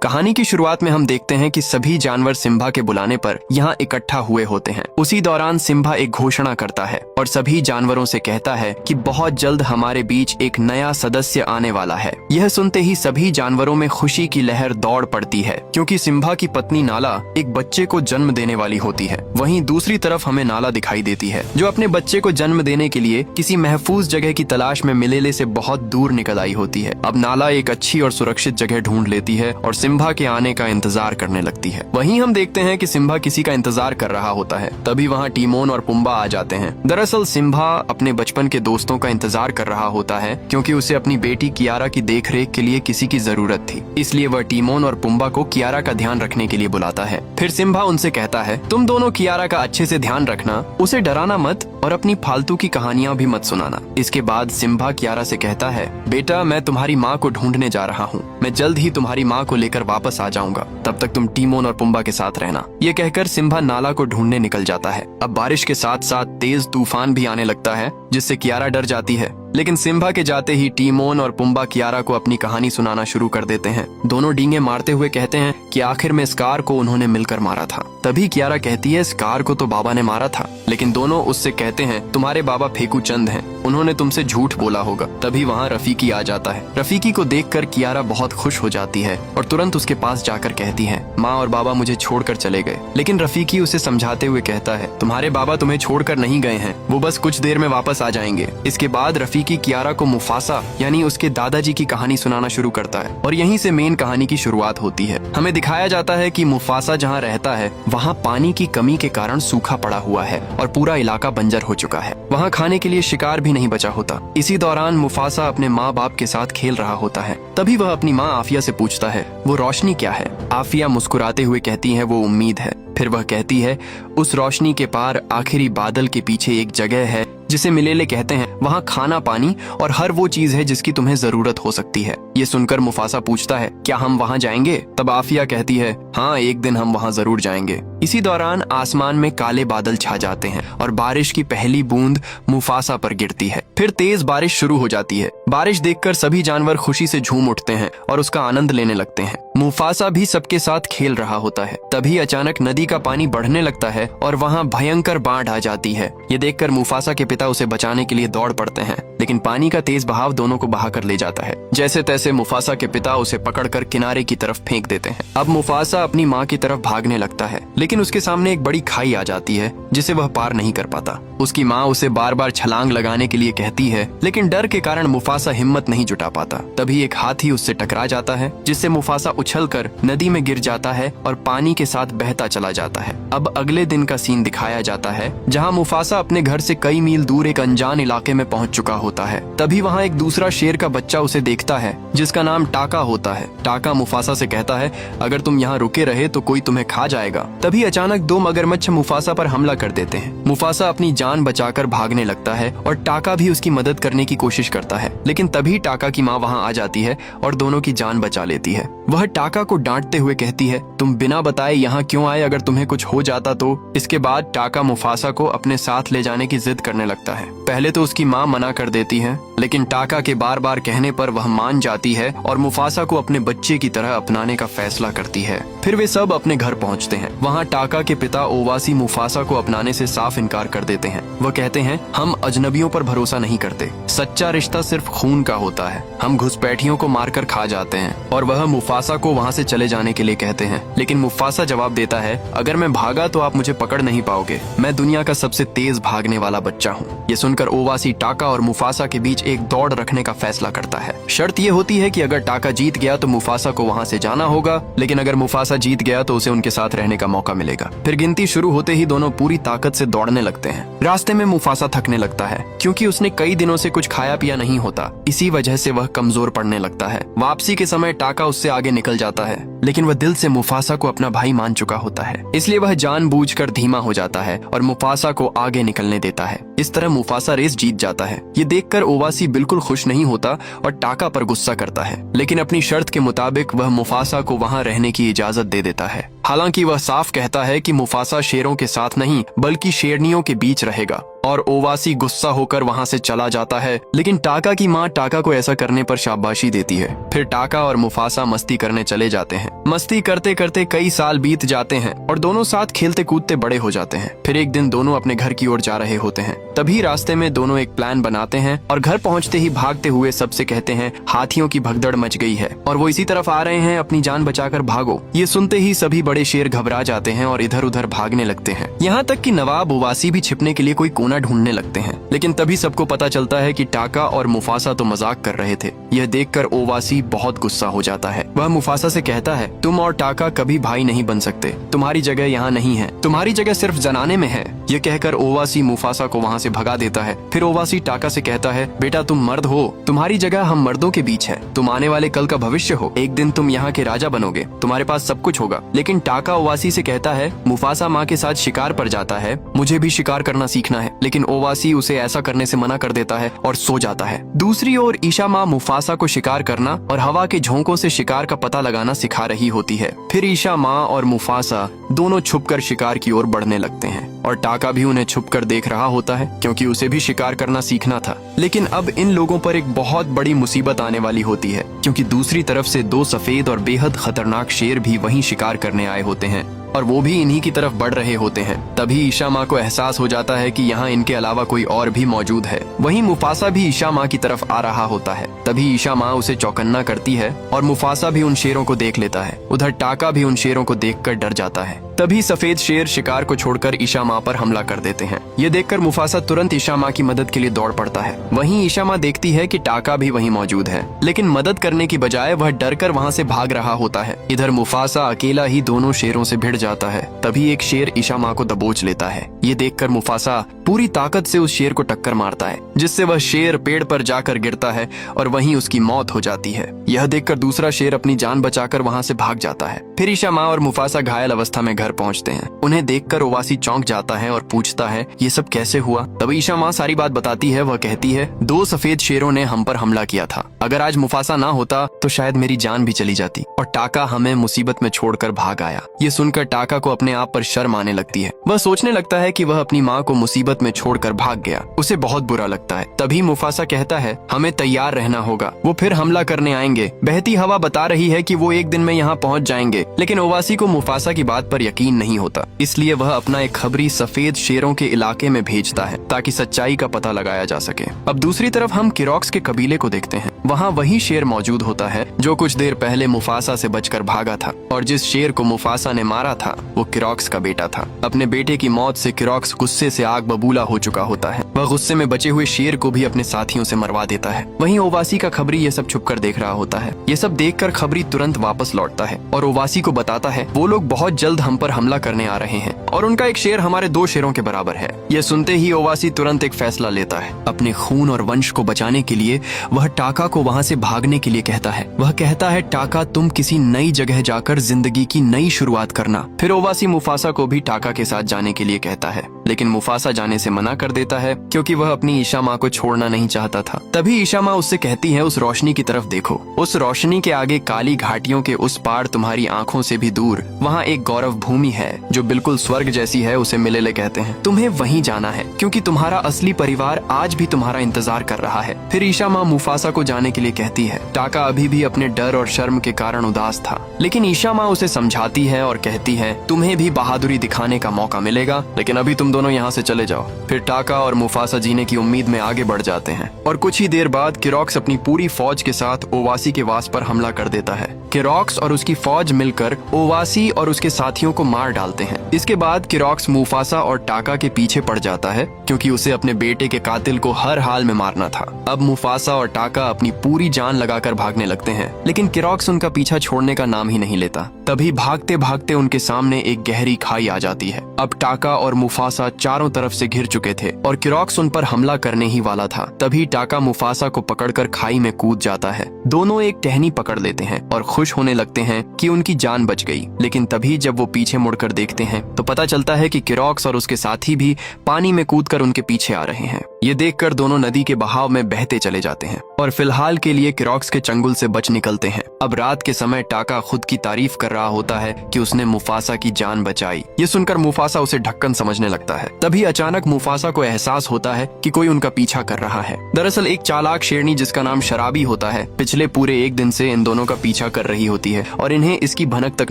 कहानी की शुरुआत में हम देखते हैं कि सभी जानवर सिम्बा के बुलाने पर यहाँ इकट्ठा हुए होते हैं। उसी दौरान सिम्बा एक घोषणा करता है और सभी जानवरों से कहता है कि बहुत जल्द हमारे बीच एक नया सदस्य आने वाला है। यह सुनते ही सभी जानवरों में खुशी की लहर दौड़ पड़ती है, क्योंकि सिम्बा की पत्नी नाला एक बच्चे को जन्म देने वाली होती है। वहीं दूसरी तरफ हमें नाला दिखाई देती है, जो अपने बच्चे को जन्म देने के लिए किसी महफूज जगह की तलाश में मिलेले से बहुत दूर निकल आई होती है। अब नाला एक अच्छी और सुरक्षित जगह ढूंढ लेती है और सिम्बा के आने का इंतजार करने लगती है। वहीं हम देखते हैं कि सिम्बा किसी का इंतजार कर रहा होता है। तभी वहाँ टीमोन और पुम्बा आ जाते हैं। दरअसल सिम्बा अपने बचपन के दोस्तों का इंतजार कर रहा होता है, क्योंकि उसे अपनी बेटी कियारा की देखरेख के लिए किसी की जरूरत थी। इसलिए वह टीमोन और पुम्बा को कियारा का ध्यान रखने के लिए बुलाता है। फिर सिम्बा उनसे कहता है, तुम दोनों कियारा का अच्छे से ध्यान रखना, उसे डराना मत और अपनी फालतू की कहानियां भी मत सुनाना। इसके बाद सिम्बा कियारा से कहता है, बेटा मैं तुम्हारी माँ को ढूंढने जा रहा हूँ। मैं जल्द ही तुम्हारी माँ को लेकर वापस आ जाऊंगा। तब तक तुम टीमोन और पुम्बा के साथ रहना। ये कहकर सिम्बा नाला को ढूंढने निकल जाता है। अब बारिश के साथ साथ तेज तूफान भी आने लगता है, जिससे कियारा डर जाती है। लेकिन सिम्बा के जाते ही टीमोन और पुम्बा कियारा को अपनी कहानी सुनाना शुरू कर देते हैं। दोनों डींगे मारते हुए कहते हैं कि आखिर में स्कार को उन्होंने मिलकर मारा था। तभी कियारा कहती है, स्कार को तो बाबा ने मारा था। लेकिन दोनों उससे कहते हैं, तुम्हारे बाबा फेकू चंद हैं, उन्होंने तुमसे झूठ बोला होगा। तभी वहाँ रफीकी आ जाता है। रफीकी को देखकर कियारा बहुत खुश हो जाती है और तुरंत उसके पास जाकर कहती है, माँ और बाबा मुझे छोड़कर चले गए। लेकिन रफीकी उसे समझाते हुए कहता है, तुम्हारे बाबा तुम्हें छोड़कर नहीं गए हैं, वो बस कुछ देर में वापस आ जाएंगे। इसके बाद रफीकी कियारा को मुफासा यानी उसके दादाजी की कहानी सुनाना शुरू करता है और यहीं से मेन कहानी की शुरुआत होती है। हमें दिखाया जाता है कि मुफासा जहाँ रहता है वहाँ पानी की कमी के कारण सूखा पड़ा हुआ है और पूरा इलाका बंजर हो चुका है। वहाँ खाने के लिए शिकार भी नहीं बचा होता। इसी दौरान मुफासा अपने माँ बाप के साथ खेल रहा होता है। तभी वह अपनी माँ आफिया से पूछता है, वो रोशनी क्या है? आफिया मुस्कुराते हुए कहती है, वो उम्मीद है। फिर वह कहती है, उस रोशनी के पार आखिरी बादल के पीछे एक जगह है जिसे मिलेले कहते हैं। वहाँ खाना पानी और हर वो चीज है जिसकी तुम्हें जरूरत हो सकती है। ये सुनकर मुफासा पूछता है, क्या हम वहाँ जाएंगे? तब आफिया कहती है, हाँ एक दिन हम वहाँ जरूर जाएंगे। इसी दौरान आसमान में काले बादल छा जाते हैं और बारिश की पहली बूंद मुफासा पर गिरती है। फिर तेज बारिश शुरू हो जाती है। बारिश देखकर सभी जानवर खुशी से झूम उठते हैं और उसका आनंद लेने लगते हैं। मुफासा भी सबके साथ खेल रहा होता है। तभी अचानक नदी का पानी बढ़ने लगता है और वहाँ भयंकर बाढ़ आ जाती है। ये देखकर मुफासा के पिता उसे बचाने के लिए दौड़ पड़ते हैं, लेकिन पानी का तेज बहाव दोनों को बहाकर ले जाता है। जैसे तैसे मुफासा के पिता उसे पकड़कर किनारे की तरफ फेंक देते हैं। अब मुफासा अपनी माँ की तरफ भागने लगता है, लेकिन उसके सामने एक बड़ी खाई आ जाती है जिसे वह पार नहीं कर पाता। उसकी माँ उसे बार बार छलांग लगाने के लिए कहती है, लेकिन डर के कारण मुफासा हिम्मत नहीं जुटा पाता। तभी एक हाथी उससे टकरा जाता है, जिससे मुफासा उछलकर नदी में गिर जाता है और पानी के साथ बहता चला जाता है। अब अगले दिन का सीन दिखाया जाता है, जहाँ मुफासा अपने घर से कई मील दूर एक अनजान इलाके में पहुंच चुका होता है। तभी वहाँ एक दूसरा शेर का बच्चा उसे देखता है, जिसका नाम टाका होता है। टाका मुफासा से कहता है, अगर तुम यहाँ रुके रहे तो कोई तुम्हें खा जाएगा। तभी अचानक दो मगरमच्छ मुफासा पर हमला कर देते हैं। मुफासा अपनी जान बचाकर भागने लगता है और टाका भी उसकी मदद करने की कोशिश करता है, लेकिन तभी टाका की माँ वहाँ आ जाती है और दोनों की जान बचा लेती है। वह टाका को डांटते हुए कहती है, तुम बिना बताए यहाँ क्यों आए? अगर तुम्हें कुछ हो जाता तो? इसके बाद टाका मुफासा को अपने साथ ले जाने की जिद करने लगता है। पहले तो उसकी माँ मना कर देती है, लेकिन टाका के बार बार कहने पर वह मान जाती है और मुफासा को अपने बच्चे की तरह अपनाने का फैसला करती है। फिर वे सब अपने घर पहुँचते हैं। वहाँ टाका के पिता ओवासी मुफासा को अपनाने से साफ इनकार कर देते हैं। वह कहते हैं, हम अजनबियों पर भरोसा नहीं करते। सच्चा रिश्ता सिर्फ खून का होता है। हम घुसपैठियों को मारकर खा जाते हैं। और वह मुफासा को वहाँ से चले जाने के लिए कहते हैं, लेकिन मुफासा जवाब देता है, अगर मैं भागा तो आप मुझे पकड़ नहीं पाओगे। मैं दुनिया का सबसे तेज भागने वाला बच्चा हूँ। ये सुनकर ओवासी टाका और मुफासा के बीच एक दौड़ रखने का फैसला करता है। शर्त ये होती है कि अगर टाका जीत गया तो मुफासा को वहाँ से जाना होगा, लेकिन अगर मुफासा जीत गया तो उसे उनके साथ रहने का मौका मिलेगा। फिर गिनती शुरू होते ही दोनों पूरी ताकत से दौड़ने लगते हैं। रास्ते में मुफासा थकने लगता है, क्योंकि उसने कई दिनों से कुछ खाया पिया नहीं होता। इसी वजह से वह कमजोर पड़ने लगता है। वापसी के समय टाका उससे आगे निकल जाता है, लेकिन वह दिल से मुफासा को अपना भाई मान चुका होता है। इसलिए वह जानबूझकर धीमा हो जाता है और मुफासा को आगे निकलने देता है। इस तरह मुफासा रेस जीत जाता है। ये देखकर ओवासी बिल्कुल खुश नहीं होता और टाका पर गुस्सा करता है, लेकिन अपनी शर्त के मुताबिक वह मुफासा को वहाँ रहने की इजाजत दे देता है। हालांकि वह साफ कहता है कि मुफासा शेरों के साथ नहीं बल्कि शेरनियों के बीच रहेगा। और ओवासी गुस्सा होकर वहाँ से चला जाता है, लेकिन टाका की माँ टाका को ऐसा करने पर शाबाशी देती है। फिर टाका और मुफासा मस्ती करने चले जाते हैं। मस्ती करते करते कई साल बीत जाते हैं और दोनों साथ खेलते कूदते बड़े हो जाते हैं। फिर एक दिन दोनों अपने घर की ओर जा रहे होते हैं। तभी रास्ते में दोनों एक प्लान बनाते हैं और घर पहुंचते ही भागते हुए सबसे कहते हैं हाथियों की भगदड़ मच गई है और वो इसी तरफ आ रहे हैं, अपनी जान बचाकर भागो। ये सुनते ही सभी बड़े शेर घबरा जाते हैं और इधर उधर भागने लगते हैं। यहाँ तक कि नवाब ओवासी भी छिपने के लिए कोई कोना ढूंढने लगते हैं। लेकिन तभी सबको पता चलता है कि टाका और मुफासा तो मजाक कर रहे थे। यह देखकर ओवासी बहुत गुस्सा हो जाता है। वह मुफासा से कहता है, तुम और टाका कभी भाई नहीं बन सकते, तुम्हारी जगह यहाँ नहीं है, तुम्हारी जगह सिर्फ जनाने में है। ये कहकर ओवासी मुफासा को वहाँ से भगा देता है। फिर ओवासी टाका से कहता है, बेटा तुम मर्द हो, तुम्हारी जगह हम मर्दों के बीच है, तुम आने वाले कल का भविष्य हो, एक दिन तुम यहाँ के राजा बनोगे, तुम्हारे पास सब कुछ होगा। लेकिन टाका ओवासी से कहता है, मुफासा माँ के साथ शिकार पर जाता है, मुझे भी शिकार करना सीखना है। लेकिन ओवासी उसे ऐसा करने से मना कर देता है और सो जाता है। दूसरी ओर ईशा माँ मुफासा को शिकार करना और हवा के झोंकों से शिकार का पता लगाना सिखा रही होती है। फिर ईशा माँ और मुफासा दोनों छुपकर शिकार की ओर बढ़ने लगते हैं और टाका भी उन्हें छुपकर देख रहा होता है, क्योंकि उसे भी शिकार करना सीखना था। लेकिन अब इन लोगों पर एक बहुत बड़ी मुसीबत आने वाली होती है, क्योंकि दूसरी तरफ से दो सफेद और बेहद खतरनाक शेर भी वहीं शिकार करने आए होते हैं और वो भी इन्हीं की तरफ बढ़ रहे होते हैं। तभी ईशा माँ को एहसास हो जाता है कि यहाँ इनके अलावा कोई और भी मौजूद है। वहीं मुफासा भी ईशा माँ की तरफ आ रहा होता है। तभी ईशा माँ उसे चौकन्ना करती है और मुफासा भी उन शेरों को देख लेता है। उधर टाका भी उन शेरों को देखकर डर जाता है। तभी सफेद शेर शिकार को छोड़कर ईशा माँ पर हमला कर देते हैं। ये देखकर मुफासा तुरंत ईशा माँ की मदद के लिए दौड़ पड़ता है। वहीं ईशा माँ देखती है कि टाका भी वहीं मौजूद है, लेकिन मदद करने की बजाय वह डरकर वहाँ से भाग रहा होता है। इधर मुफासा अकेला ही दोनों शेरों से भिड़ जाता है। तभी एक शेर ईशा माँ को दबोच लेता है। ये देखकर मुफासा पूरी ताकत से उस शेर को टक्कर मारता है, जिससे वह शेर पेड़ पर जाकर गिरता है और वहीं उसकी मौत हो जाती है। यह देखकर दूसरा शेर अपनी जान बचाकर वहाँ से भाग जाता है। फिर ईशा माँ और मुफासा घायल अवस्था में घर पहुँचते हैं। उन्हें देखकर ओवासी चौंक जाता है और पूछता है, ये सब कैसे हुआ? तब ईशा माँ सारी बात बताती है। वह कहती है, दो सफेद शेरों ने हम पर हमला किया था। अगर आज मुफासा ना होता तो शायद मेरी जान भी चली जाती और टाका हमें मुसीबत में छोड़कर भाग आया। ये सुनकर टाका को अपने आप पर शर्म आने लगती है। वह सोचने लगता है कि वह अपनी माँ को मुसीबत में छोड़कर भाग गया। उसे बहुत बुरा लगता है। तभी मुफासा कहता है, हमें तैयार रहना होगा, वो फिर हमला करने आएंगे। बहती हवा बता रही है कि वो एक दिन में यहाँ पहुँच जाएंगे। लेकिन ओवासी को मुफासा की बात पर यकीन नहीं होता, इसलिए वह अपना एक खबरी सफेद शेरों के इलाके में भेजता है ताकि सच्चाई का पता लगाया जा सके। अब दूसरी तरफ हम किरोक्स के कबीले को देखते हैं। वहाँ वही शेर मौजूद होता है जो कुछ देर पहले मुफासा से बचकर भागा था, और जिस शेर को मुफासा ने मारा था वो किरोक्स का बेटा था। अपने बेटे की मौत से किरोक्स गुस्से से आग बबूला हो चुका होता है। वह गुस्से में बचे हुए शेर को भी अपने साथियों से मरवा देता है। वहीं ओवासी का खबरी ये सब छुपकर देख रहा होता है। ये सब देखकर खबरी तुरंत वापस लौटता है और ओवासी को बताता है वो लोग बहुत जल्द हम पर हमला करने आ रहे हैं और उनका एक शेर हमारे दो शेरों के बराबर है। ये सुनते ही ओवासी तुरंत एक फैसला लेता है। अपने खून और वंश को बचाने के लिए वह टाका को वहाँ से भागने के लिए कहता है। वह कहता है, टाका तुम किसी नई जगह जाकर जिंदगी की नई शुरुआत करना। फिर ओवासी मुफासा को भी टाका के साथ जाने के लिए कहता है, लेकिन मुफासा जाने से मना कर देता है क्योंकि वह अपनी ईशा माँ को छोड़ना नहीं चाहता था। तभी ईशा माँ उससे कहती है, उस रोशनी की तरफ देखो, उस रोशनी के आगे काली घाटियों के उस पार तुम्हारी आंखों से भी दूर वहाँ एक गौरव भूमि है जो बिल्कुल स्वर्ग जैसी है। उसे मिलेले कहते हैं। तुम्हें वहीं जाना है क्योंकि तुम्हारा असली परिवार आज भी तुम्हारा इंतजार कर रहा है। फिर ईशा माँ मुफासा को जाने के लिए कहती है। टाका अभी भी अपने डर और शर्म के कारण उदास था, लेकिन ईशा माँ उसे समझाती है और कहती है, तुम्हें भी बहादुरी दिखाने का मौका मिलेगा, लेकिन अभी तुम दोनों यहाँ से चले जाओ। फिर टाका और मुफासा जीने की उम्मीद में आगे बढ़ जाते हैं और कुछ ही देर बाद किरोक्स अपनी पूरी फौज के साथ ओवासी के वास पर हमला कर देता है। किरोक्स और उसकी फौज मिलकर ओवासी और उसके साथियों को मार डालते हैं। इसके बाद किरोक्स मुफासा और टाका के पीछे पड़ जाता है क्योंकि उसे अपने बेटे के कातिल को हर हाल में मारना था। अब मुफासा और टाका अपनी पूरी जान लगाकर भागने लगते हैं, लेकिन किरोक्स उनका पीछा छोड़ने का नाम ही नहीं लेता। तभी भागते भागते उनके सामने एक गहरी खाई आ जाती है। अब टाका और मुफासा चारों तरफ से घिर चुके थे और किरोक्स उन पर हमला करने ही वाला था। तभी टाका मुफासा को पकड़कर खाई में कूद जाता है। दोनों एक टहनी पकड़ लेते हैं और खुश होने लगते हैं कि उनकी जान बच गई। लेकिन तभी जब वो पीछे मुड़कर देखते हैं तो पता चलता है कि किरोक्स और उसके साथी भी पानी में कूदकर उनके पीछे आ रहे हैं। ये देखकर दोनों नदी के बहाव में बहते चले जाते हैं और फिलहाल के लिए किरॉक्स के चंगुल से बच निकलते हैं। अब रात के समय टाका खुद की तारीफ कर रहा होता है कि उसने मुफासा की जान बचाई। ये सुनकर मुफासा उसे ढक्कन समझने लगता है। तभी अचानक मुफासा को एहसास होता है कि कोई उनका पीछा कर रहा है। दरअसल एक चालाक शेरनी जिसका नाम शराबी होता है पिछले पूरे एक दिन से इन दोनों का पीछा कर रही होती है और इन्हें इसकी भनक तक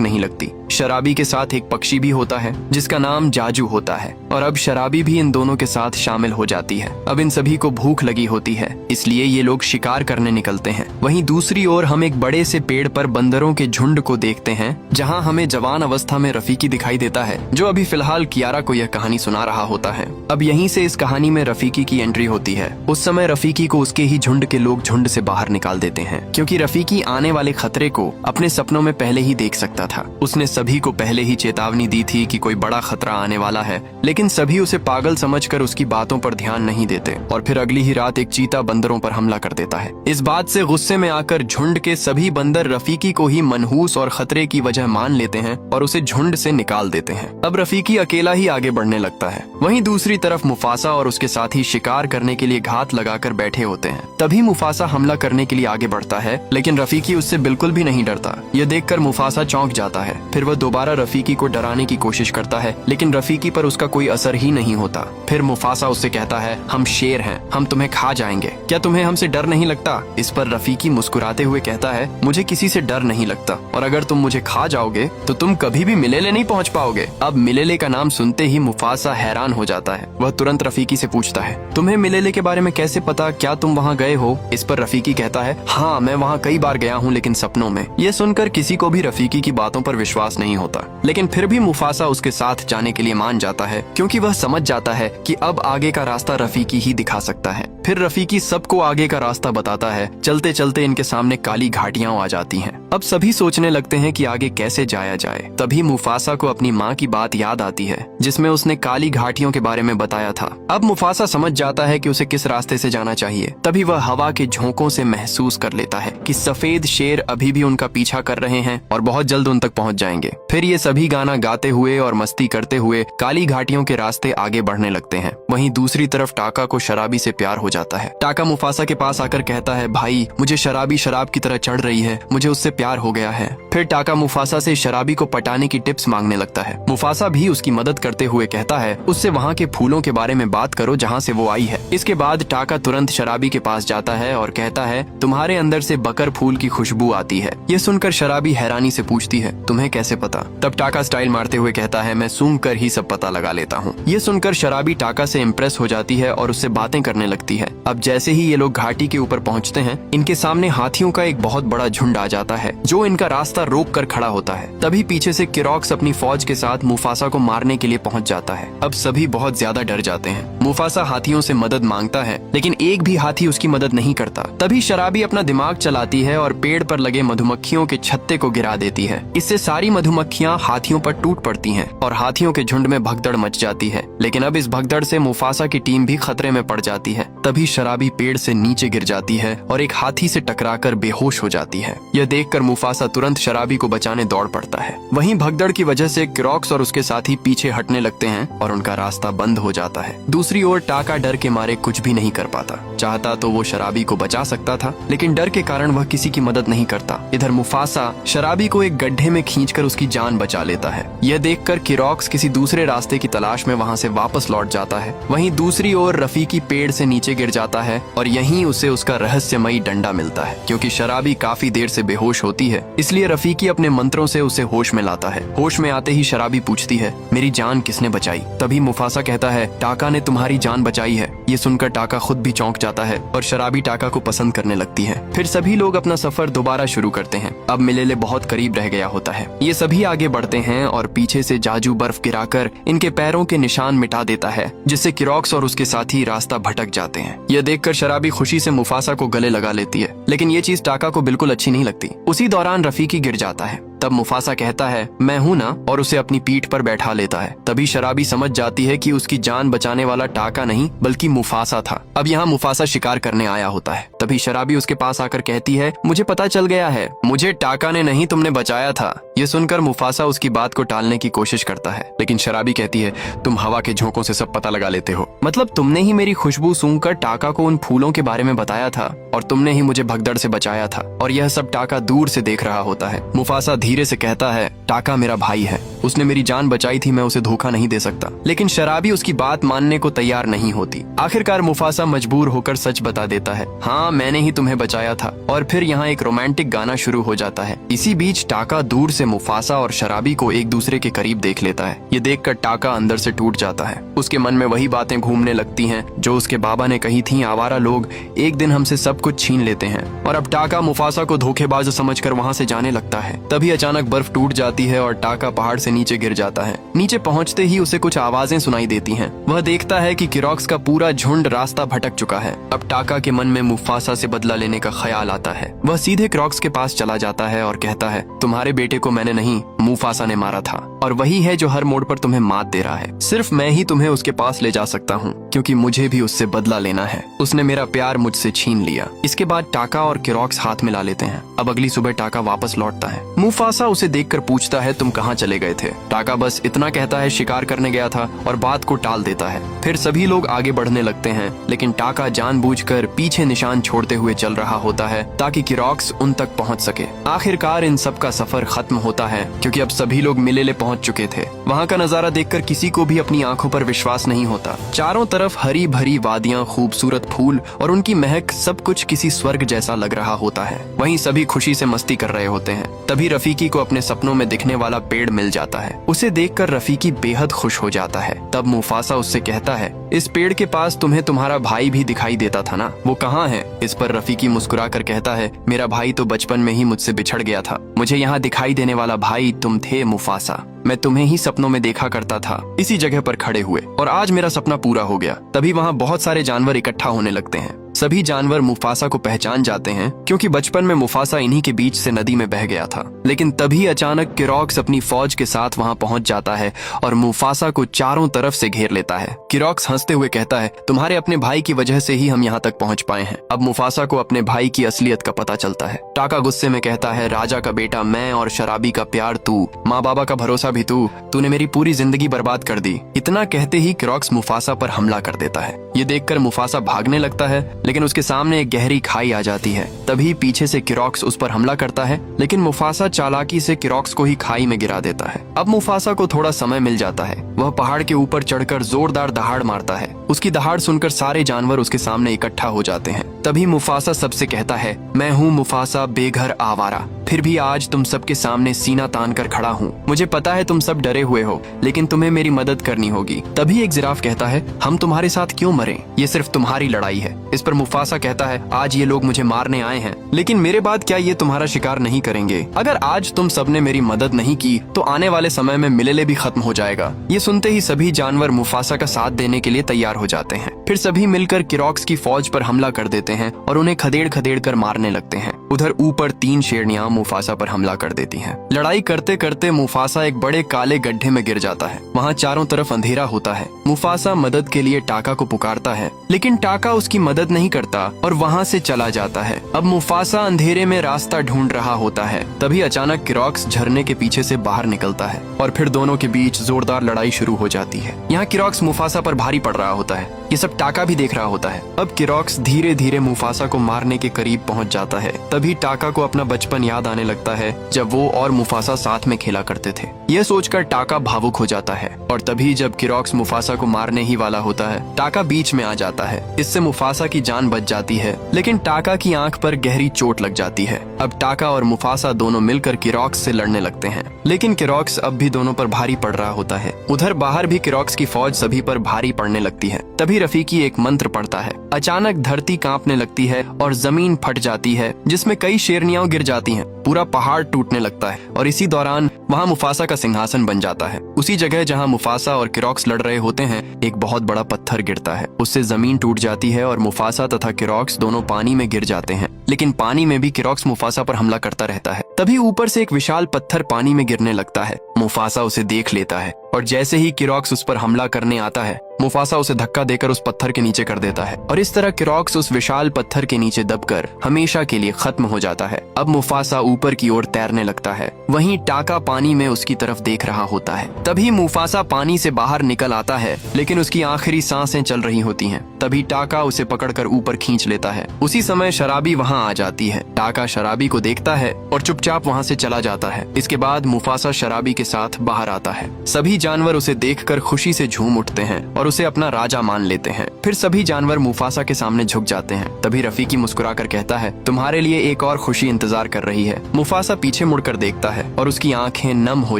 नहीं लगती। शराबी के साथ एक पक्षी भी होता है जिसका नाम जाजू होता है और अब शराबी भी इन दोनों के साथ शामिल हो जाती है। अब इन सभी को भूख लगी होती है, इसलिए ये लोग शिकार करने निकलते हैं। वहीं दूसरी ओर हम एक बड़े से पेड़ पर बंदरों के झुंड को देखते हैं, जहां हमें जवान अवस्था में रफीकी दिखाई देता है जो अभी फिलहाल कियारा को यह कहानी सुना रहा होता है। अब यहीं से इस कहानी में रफीकी की एंट्री होती है। उस समय रफीकी को उसके ही झुंड के लोग झुंड से बाहर निकाल देते हैं, क्योंकि रफीकी आने वाले खतरे को अपने सपनों में पहले ही देख सकता था। उसने सभी को पहले ही चेतावनी दी थी कि कोई बड़ा खतरा आने वाला है, लेकिन सभी उसे पागल समझकर उसकी बातों पर ध्यान नहीं देते और फिर अगली ही रात एक चीता बंदरों पर हमला कर देता है। इस बात से गुस्से में आकर झुंड के सभी बंदर रफीकी को ही मनहूस और खतरे की वजह मान लेते हैं और उसे झुंड से निकाल देते हैं। अब रफीकी अकेला ही आगे बढ़ने लगता है। वहीं दूसरी तरफ मुफासा और उसके साथी शिकार करने के लिए घात लगाकर बैठे होते हैं। तभी मुफासा हमला करने के लिए आगे बढ़ता है, लेकिन रफीकी उससे बिल्कुल भी नहीं डरता। यह देखकर मुफासा चौंक जाता है। फिर वह दोबारा रफीकी को डराने की कोशिश करता है, लेकिन रफीकी पर उसका कोई असर ही नहीं होता। फिर मुफासा उससे कहता है, हम शेर हैं, हम तुम्हें खा जाएंगे, क्या तुम्हें हमसे डर नहीं लगता? इस पर रफीकी मुस्कुराते हुए कहता है, मुझे किसी से डर नहीं लगता और अगर तुम मुझे खा जाओगे तो तुम कभी भी मिलेले नहीं पहुंच पाओगे। अब मिलेले का नाम सुनते ही मुफासा हैरान हो जाता है। वह तुरंत रफीकी से पूछता है, तुम्हें मिलेले के बारे में कैसे पता? क्या तुम वहाँ गए हो? इस पर रफीकी कहता है, हाँ मैं वहाँ कई बार गया हूँ, लेकिन सपनों में। ये सुनकर किसी को भी रफीकी की बातों पर विश्वास नहीं होता, लेकिन फिर भी मुफासा उसके साथ जाने के लिए मान जाता है, क्योंकि वह समझ जाता है कि अब आगे का रास्ता रफीकी ही दिखा सकता है। फिर रफीकी सबको आगे का रास्ता बताता है। चलते चलते इनके सामने काली घाटियां आ जाती हैं। अब सभी सोचने लगते हैं कि आगे कैसे जाया जाए। तभी मुफासा को अपनी माँ की बात याद आती है, जिसमें उसने काली घाटियों के बारे में बताया था। अब मुफासा समझ जाता है कि उसे किस रास्ते से जाना चाहिए। तभी वह हवा के झोंकों से महसूस कर लेता है कि सफेद शेर अभी भी उनका पीछा कर रहे हैं और बहुत जल्द उन तक पहुँच जाएंगे। फिर ये सभी गाना गाते हुए और मस्ती करते हुए काली घाटियों के रास्ते आगे बढ़ने लगते हैं। वहीं दूसरी तरफ टाका को शराबी से प्यार हो जाता है। टाका मुफासा के पास आकर कहता है, भाई मुझे शराबी शराब की तरह चढ़ रही है, मुझे उससे प्यार हो गया है। फिर टाका मुफासा से शराबी को पटाने की टिप्स मांगने लगता है। मुफासा भी उसकी मदद करते हुए कहता है, उससे वहाँ के फूलों के बारे में बात करो जहाँ से वो आई है। इसके बाद टाका तुरंत शराबी के पास जाता है और कहता है, तुम्हारे अंदर से बकर फूल की खुशबू आती है। ये सुनकर शराबी हैरानी से पूछती है, तुम्हें कैसे पता? तब टाका स्टाइल मारते हुए कहता है, मैं सूंघ कर ही सब पता लगा लेता हूँ। ये सुनकर शराबी टाका से इम्प्रेस हो जाती है और उससे बातें करने लगती है। अब जैसे ही ये लोग घाटी के ऊपर पहुँचते हैं, इनके सामने हाथियों का एक बहुत बड़ा झुंड आ जाता है जो इनका रास्ता रोक कर खड़ा होता है। तभी पीछे से किरॉक्स अपनी फौज के साथ मुफासा को मारने के लिए पहुंच जाता है। अब सभी बहुत ज्यादा डर जाते हैं। मुफासा हाथियों से मदद मांगता है, लेकिन एक भी हाथी उसकी मदद नहीं करता। तभी शराबी अपना दिमाग चलाती है और पेड़ पर लगे मधुमक्खियों के छत्ते को गिरा देती है। इससे सारी मधुमक्खियां हाथियों पर टूट पड़ती हैं और हाथियों के झुंड में भगदड़ मच जाती है। लेकिन अब इस भगदड़ से मुफासा की टीम भी खतरे में पड़ जाती है। तभी शराबी पेड़ से नीचे गिर जाती है और एक हाथी से टकराकर बेहोश हो जाती है। यह देखकर मुफासा तुरंत शराबी को बचाने दौड़ पड़ता है। वहीं भगदड़ की वजह से किरॉक्स और उसके साथी पीछे हटने लगते हैं और उनका रास्ता बंद हो जाता है। दूसरी ओर टाका डर के मारे कुछ भी नहीं कर पाता। चाहता तो वो शराबी को बचा सकता था, लेकिन डर के कारण वह किसी की मदद नहीं करता। इधर मुफासा शराबी को एक गड्ढे में खींचकर उसकी जान बचा लेता है। यह देखकर किरॉक्स किसी दूसरे रास्ते की तलाश में वहाँ से वापस लौट जाता है। वहीं दूसरी ओर रफीकी पेड़ से नीचे गिर जाता है और यहीं उसे उसका रहस्यमयी डंडा मिलता है। क्योंकि शराबी काफी देर से बेहोश होती है, इसलिए रफीकी अपने मंत्रों से उसे होश में लाता है। होश में आते ही शराबी पूछती है, मेरी जान किसने बचाई? तभी मुफासा कहता है, टाका ने तुम्हारी जान बचाई है। ये सुनकर टाका खुद भी चौंक जाता है और शराबी टाका को पसंद करने लगती है। फिर सभी लोग अपना सफर दोबारा शुरू करते हैं। अब मिलेले बहुत करीब रह गया होता है। ये सभी आगे बढ़ते हैं और पीछे से जाजू बर्फ गिराकर इनके पैरों के निशान मिटा देता है, जिससे किरॉक्स और उसके साथी रास्ता भटक जाते हैं। यह देखकर शराबी खुशी से मुफासा को गले लगा लेती है, लेकिन ये चीज टाका को बिल्कुल अच्छी नहीं लगती। उसी दौरान रफीकी गिर जाता है। तब मुफासा कहता है, मैं हूं ना, और उसे अपनी पीठ पर बैठा लेता है। तभी शराबी समझ जाती है कि उसकी जान बचाने वाला टाका नहीं बल्कि मुफासा था। अब यहाँ मुफासा शिकार करने आया होता है। तभी शराबी उसके पास आकर कहती है, मुझे पता चल गया है, मुझे टाका ने नहीं तुमने बचाया था। ये सुनकर मुफासा उसकी बात को टालने की कोशिश करता है, लेकिन शराबी कहती है, तुम हवा के झोंकों से सब पता लगा लेते हो। मतलब तुमने ही मेरी खुशबू सूंघकर टाका को उन फूलों के बारे में बताया था और तुमने ही मुझे भगदड़ से बचाया था। और यह सब टाका दूर से देख रहा होता है। मुफासा धीरे से कहता है, टाका मेरा भाई है, उसने मेरी जान बचाई थी, मैं उसे धोखा नहीं दे सकता। लेकिन शराबी उसकी बात मानने को तैयार नहीं होती। आखिरकार मुफासा मजबूर होकर सच बता देता है, हाँ मैंने ही तुम्हें बचाया था। और फिर यहाँ एक रोमांटिक गाना शुरू हो जाता है। इसी बीच टाका दूर से मुफासा और शराबी को एक दूसरे के करीब देख लेता है। ये देखकर टाका अंदर से टूट जाता है। उसके मन में वही बातें घूमने लगती हैं जो उसके बाबा ने कही थी, आवारा लोग एक दिन हमसे सब कुछ छीन लेते हैं। और अब टाका मुफासा को धोखेबाज समझकर वहाँ से जाने लगता है। तभी अचानक बर्फ टूट जाती है और टाका पहाड़ से नीचे गिर जाता है। नीचे पहुँचते ही उसे कुछ आवाजें सुनाई देती हैं। वह देखता है कि किरॉक्स का पूरा झुंड रास्ता भटक चुका है। अब टाका के मन में मुफासा से बदला लेने का ख्याल आता है। वह सीधे किरॉक्स के पास चला जाता है और कहता है, तुम्हारे बेटे को मैंने नहीं, मुफासा ने मारा था और वही है जो हर मोड़ पर तुम्हें मात दे रहा है। सिर्फ मैं ही तुम्हें उसके पास ले जा सकता हूँ, क्योंकि मुझे भी उससे बदला लेना है। उसने मेरा प्यार मुझसे छीन लिया। इसके बाद टाका और किरॉक्स हाथ मिला लेते हैं। अब अगली सुबह टाका वापस लौटता है। मुफासा उसे देखकर पूछता है, तुम कहाँ चले गए थे? टाका बस इतना कहता है, शिकार करने गया था, और बात को टाल देता है। फिर सभी लोग आगे बढ़ने लगते हैं, लेकिन टाका जानबूझकर पीछे निशान छोड़ते हुए चल रहा होता है ताकि किरॉक्स उन तक पहुँच सके। आखिरकार इन सब का सफर खत्म होता है, क्योंकि अब सभी लोग मिलेले पहुंच चुके थे। वहां का नजारा देखकर किसी को भी अपनी आंखों पर विश्वास नहीं होता। चारों तरफ हरी भरी वादियां, खूबसूरत फूल और उनकी महक, सब कुछ किसी स्वर्ग जैसा लग रहा होता है। वहीं सभी खुशी से मस्ती कर रहे होते हैं। तभी रफीकी को अपने सपनों में दिखने वाला पेड़ मिल जाता है। उसे देखकर रफीकी बेहद खुश हो जाता है। तब मुफासा उससे कहता है, इस पेड़ के पास तुम्हें तुम्हारा भाई भी दिखाई देता था ना, वो कहाँ है? इस पर रफीकी मुस्कुराकर कहता है, मेरा भाई तो बचपन में ही मुझसे बिछड़ गया था। मुझे यहाँ दिखाई देने वाला भाई तुम थे मुफासा। मैं तुम्हें ही सपनों में देखा करता था, इसी जगह पर खड़े हुए, और आज मेरा सपना पूरा हो गया। तभी वहाँ बहुत सारे जानवर इकट्ठा होने लगते हैं। सभी जानवर मुफासा को पहचान जाते हैं, क्योंकि बचपन में मुफासा इन्हीं के बीच से नदी में बह गया था। लेकिन तभी अचानक किरॉक्स अपनी फौज के साथ वहां पहुंच जाता है और मुफासा को चारों तरफ से घेर लेता है। किरॉक्स हंसते हुए कहता है, तुम्हारे अपने भाई की वजह से ही हम यहाँ तक पहुँच पाए हैं। अब मुफासा को अपने भाई की असलियत का पता चलता है। टाका गुस्से में कहता है, राजा का बेटा मैं और शराबी का प्यार तू, माँ बाबा का भरोसा भी तूने मेरी पूरी जिंदगी बर्बाद कर दी। इतना कहते ही किरॉक्स मुफासा पर हमला कर देता है। ये देखकर मुफासा भागने लगता है, लेकिन उसके सामने एक गहरी खाई आ जाती है। तभी पीछे से किरॉक्स उस पर हमला करता है, लेकिन मुफासा चालाकी से किरॉक्स को ही खाई में गिरा देता है। अब मुफासा को थोड़ा समय मिल जाता है। वह पहाड़ के ऊपर चढ़कर जोरदार दहाड़ मारता है। उसकी दहाड़ सुनकर सारे जानवर उसके सामने इकट्ठा हो जाते हैं। तभी मुफासा सबसे कहता है, मैं हूँ मुफासा बेघर आवारा, फिर भी आज तुम सबके सामने सीना तान कर खड़ा हूँ। मुझे पता है तुम सब डरे हुए हो, लेकिन तुम्हें मेरी मदद करनी होगी। तभी एक जिराफ कहता है, हम तुम्हारे साथ क्यों मरें? ये सिर्फ तुम्हारी लड़ाई है। इस पर मुफासा कहता है, आज ये लोग मुझे मारने आए हैं, लेकिन मेरे बाद क्या ये तुम्हारा शिकार नहीं करेंगे? अगर आज तुम सबने मेरी मदद नहीं की तो आने वाले समय में मिलेले भी खत्म हो जाएगा। ये सुनते ही सभी जानवर मुफासा का साथ देने के लिए तैयार हो जाते हैं। फिर सभी मिलकर किरॉक्स की फौज पर हमला कर देते हैं और उन्हें खदेड़ खदेड़ कर मारने लगते हैं। उधर ऊपर 3 शेरनियां मुफासा पर हमला कर देती हैं। लड़ाई करते करते मुफासा एक बड़े काले गड्ढे में गिर जाता है। वहाँ चारों तरफ अंधेरा होता है। मुफासा मदद के लिए टाका को पुकारता है, लेकिन टाका उसकी मदद नहीं करता और वहाँ से चला जाता है। अब मुफासा अंधेरे में रास्ता ढूंढ रहा होता है। तभी अचानक किरॉक्स झरने के पीछे से बाहर निकलता है और फिर दोनों के बीच जोरदार लड़ाई शुरू हो जाती है। यहाँ किरॉक्स मुफासा पर भारी पड़ रहा होता है। ये सब टाका भी देख रहा होता है। अब किरॉक्स धीरे धीरे मुफासा को मारने के करीब पहुंच जाता है। तभी टाका को अपना बचपन याद आने लगता है, जब वो और मुफासा साथ में खेला करते थे। यह सोचकर टाका भावुक हो जाता है और तभी जब किरॉक्स मुफासा को मारने ही वाला होता है, टाका बीच में आ जाता है। इससे मुफासा की जान बच जाती है, लेकिन टाका की आंख पर गहरी चोट लग जाती है। अब टाका और मुफासा दोनों मिलकर किरॉक्स से लड़ने लगते हैं, लेकिन किरॉक्स अब भी दोनों पर भारी पड़ रहा होता है। उधर बाहर भी किरॉक्स की फौज सभी पर भारी पड़ने लगती है। तभी रफीकी एक मंत्र पढ़ता है। अचानक धरती कांपने लगती है और जमीन फट जाती है, जिसमें कई शेरनियां गिर जाती हैं। पूरा पहाड़ टूटने लगता है और इसी दौरान वहां मुफासा का सिंहासन बन जाता है। उसी जगह जहां मुफासा और किरॉक्स लड़ रहे होते हैं, एक बहुत बड़ा पत्थर गिरता है। उससे जमीन टूट जाती है और मुफासा तथा किरॉक्स दोनों पानी में गिर जाते हैं। लेकिन पानी में भी किरॉक्स मुफासा पर हमला करता रहता है। तभी ऊपर से एक विशाल पत्थर पानी में गिरने लगता है। मुफासा उसे देख लेता है और जैसे ही किरॉक्स उस पर हमला करने आता है, मुफासा उसे धक्का देकर उस पत्थर के नीचे कर देता है और इस तरह किरॉक्स उस विशाल पत्थर के नीचे दबकर हमेशा के लिए खत्म हो जाता है। अब मुफासा ऊपर की ओर तैरने लगता है, वहीं टाका पानी में उसकी तरफ देख रहा होता है। तभी मुफासा पानी से बाहर निकल आता है, लेकिन उसकी आखिरी सांसें चल रही होती हैं। तभी टाका उसे पकड़कर ऊपर खींच लेता है। उसी समय शराबी वहाँ आ जाती है। टाका शराबी को देखता है और चुपचाप वहाँ से चला जाता है। इसके बाद मुफासा शराबी के साथ बाहर आता है। सभी जानवर उसे देखकर खुशी से झूम उठते हैं और उसे अपना राजा मान लेते हैं। फिर सभी जानवर मुफासा के सामने झुक जाते हैं। तभी रफीकी मुस्कुराकर कहता है, तुम्हारे लिए एक और खुशी इंतजार कर रही है। मुफासा पीछे मुड़कर देखता है और उसकी आंखें नम हो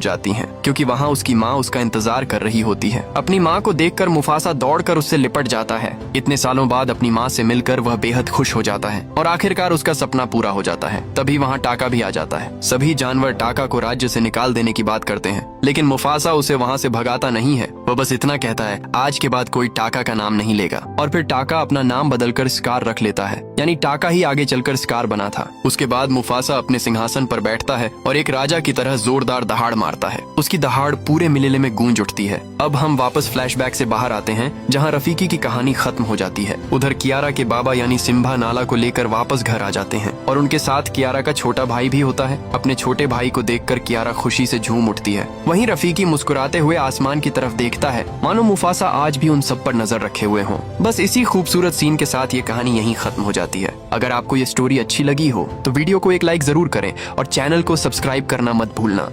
जाती हैं, क्योंकि वहाँ उसकी माँ उसका इंतजार कर रही होती है। अपनी माँ को देखकर मुफासा दौड़कर उससे लिपट जाता है। इतने सालों बाद अपनी माँ से मिलकर वह बेहद खुश हो जाता है और आखिरकार उसका सपना पूरा हो जाता है। तभी वहाँ टाका भी आ जाता है। सभी जानवर टाका को राज्य से निकाल देने की बात करते हैं, लेकिन मुफासा उसे वहाँ से भगाता नहीं है। वह बस इतना कहता है, आज के बाद कोई टाका का नाम नहीं लेगा। और फिर टाका अपना नाम बदलकर स्कार रख लेता है, यानी टाका ही आगे चलकर स्कार बना था। उसके बाद मुफासा अपने सिंहासन पर बैठता है और एक राजा की तरह जोरदार दहाड़ मारता है। उसकी दहाड़ पूरे मिलेले में गूंज उठती है। अब हम वापस फ्लैशबैक से बाहर आते हैं, जहाँ रफीकी की कहानी खत्म हो जाती है। उधर कियारा के बाबा यानी सिम्बा नाला को लेकर वापस घर आ जाते हैं और उनके साथ कियारा का छोटा भाई भी होता है। अपने छोटे भाई को देखकर कियारा खुशी से झूम उठती है। वहीं रफीकी मुस्कुराते हुए आसमान की तरफ देखता है, मानो मुफासा आज भी उन सब पर नजर रखे हुए हों। बस इसी खूबसूरत सीन के साथ ये कहानी यहीं खत्म हो जाती है। अगर आपको ये स्टोरी अच्छी लगी हो तो वीडियो को एक लाइक जरूर करें और चैनल को सब्सक्राइब करना मत भूलना।